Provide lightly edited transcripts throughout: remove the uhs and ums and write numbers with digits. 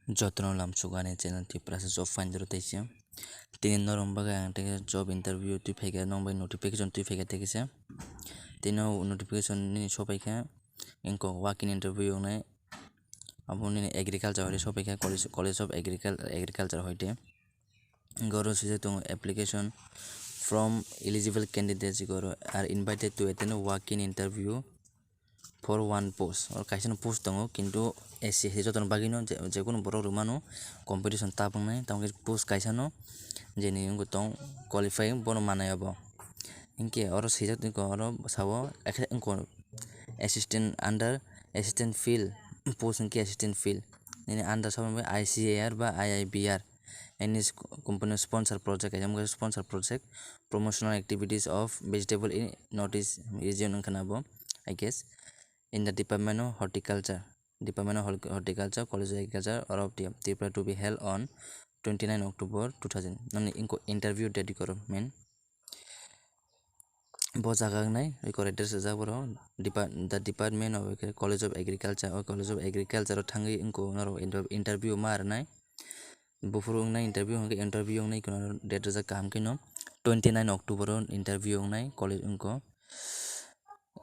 Jotno lam sugane channel ti process of find rotation tin norom baga ang tege job interview tu phege nong bai notification tu phege tegese tino notification ni sopaikha inko walk in interview nai aboni agriculture hore sopaikha college of agriculture hoite goro sije tongo application from eligible candidates goro are invited to attend a walk in interview for one post or kaisa post tongo kintu SC joton bagino je kono borok rumano competition tapungnai tamke post kaisa no jeni ungo tong qualify bono manayabo inke oro sijak ko oro sabo inko assistant under assistant field post inke assistant field ini under sabo ICAR ba IIBR any company sponsor project jam sponsor project promotional activities of vegetable in notice region kanabo I guess in the Department of Horticulture, College of Agriculture, or of Tripura to be held on 29 October 2000. Nani inko interview date koro main. Bo jaga nai iko address jaga boro the Department of College of Agriculture or College of Agriculture thangi inko naro interview mar nai. Bufuru nai interview nai kono date jaga kam kino 29 October interview nai college inko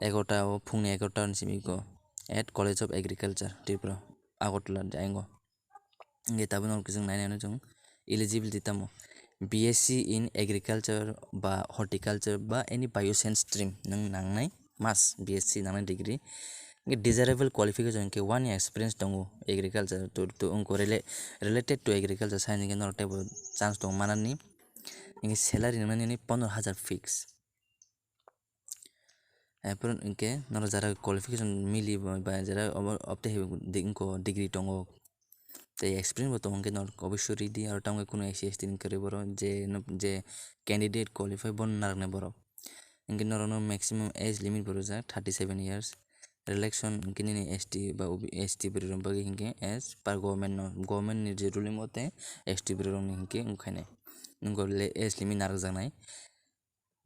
11 phungni 11 simiko at College of Agriculture Tripura Agotla jaingo nge tabun kisung nainano jong eligibility tamo BSc in agriculture ba horticulture ba any bioscience stream nang nangnai mas BSc nangnai degree nge desirable qualification ke 1 year experience tongo agriculture to unko related to agriculture science nge no table chance tong manani nge salary nani 15000 fix এরপর ইনকে নর যারা qualification মিলি বা যারা অপতে ইনকো degree টঙ্গো তাই experience বতো অঙ্কে নর অবশ্যই রিদি আর টাঙ্গে কোনো এসি দিন করে বড় যে ক্যান্ডিডেট কোয়ালিফাই বন নারনে বড় ইনকে নর ম্যাক্সিমাম এজ লিমিট বড় যা 37 ইয়ার্স রিলেকশন ইনকে নি এসটি বা এসটি বেরম বাকি ইনকে এস পার গভর্নমেন্ট नि যে রুলিং মতে এসটি বেরম ইনকে উখানে নঙ্গো এজ লিমিট নারক জানাই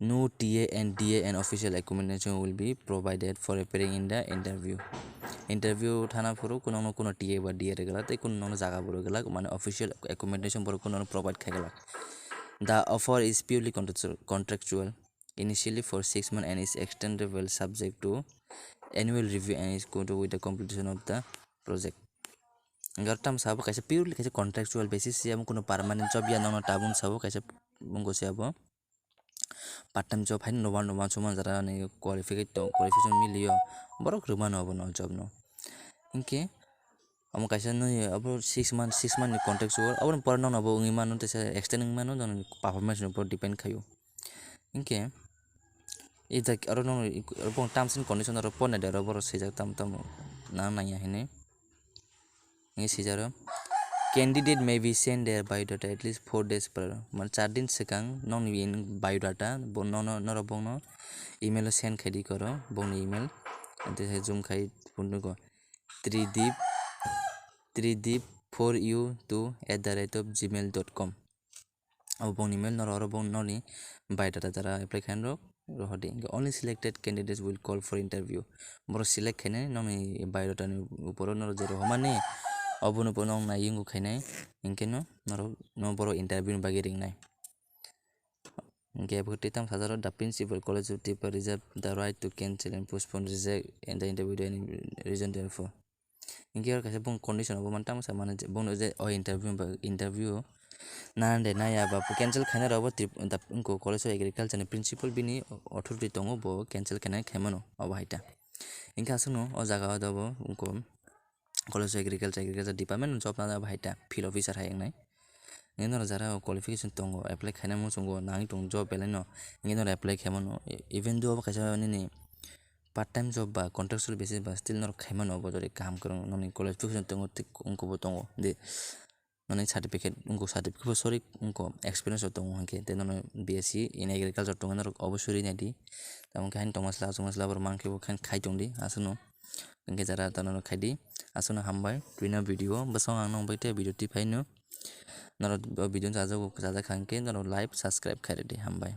No TA and DA and official accommodation will be provided for appearing in the interview. Interview thana puro kono TA ba DA regala te kono jaga boro gala mane official accommodation boro kono provide khagala. The offer is purely contractual initially for 6 months and is extendable subject to annual review and is going to with the completion of the project. Gartam sabo kaisa purely kaisa contractual basis siam kono permanent job ya nono tabun sabo kaisa bungo siabo part time job hain no chuma jara ni qualification milio borok rumano abo no job no inke amo kaisa no abo 6 months ni contract so abo por no abo ngi manu te extending manu don performance no por depend khayo inke ida aro no abo terms and condition aro pon da aro sejak tam na ya hine ngi sejaro Candidate may be sent their biodata at least 4 days prior. Man 4 दिन sekang non in biodata bon no bong no email send khadi karo bong email ante se zoom khai punno ko 3deep for you to @gmail.com abo bong email no bong no ni biodata jara apply khan ro rohadi only selected candidates will call for interview boro select khane no ni biodata ni uporo no jero homane obono bono na yingu khainai inkeno no boro interview bagi ringnai inke bukti tam sadaro the principal college of Tripura reserve the right to cancel and postpone reject and the interview any reason therefore inke or kaisa bong condition obo mantam sa mane bong je o interview na de na ya ba cancel khana robo the inko college of agriculture ni principal bini authority tongo bo cancel khana khaimano obo haita inka asuno o jaga obo inko College of Agriculture Department job na bhaita field officer hayangnai ngeno jara qualification tongo apply khaina mo songo nang tong job beleno ngeno apply khaimono even though kaisa ni part time job ba contractual basis ba still nor khaimano bodore kam korong noni qualification tongo unko bo tongo de noni certificate unko certificate sorry unko experience tongo hanke de nono BSc in agriculture tongo nor oboshori nadi tamon khain tomasla bor mangke bo khain khai tongdi asuno engke jara tanono khaidi asuna hambai tuina video basong ang nong baite video ti phaino naro video jaja khangke naro live subscribe khaire di hambai।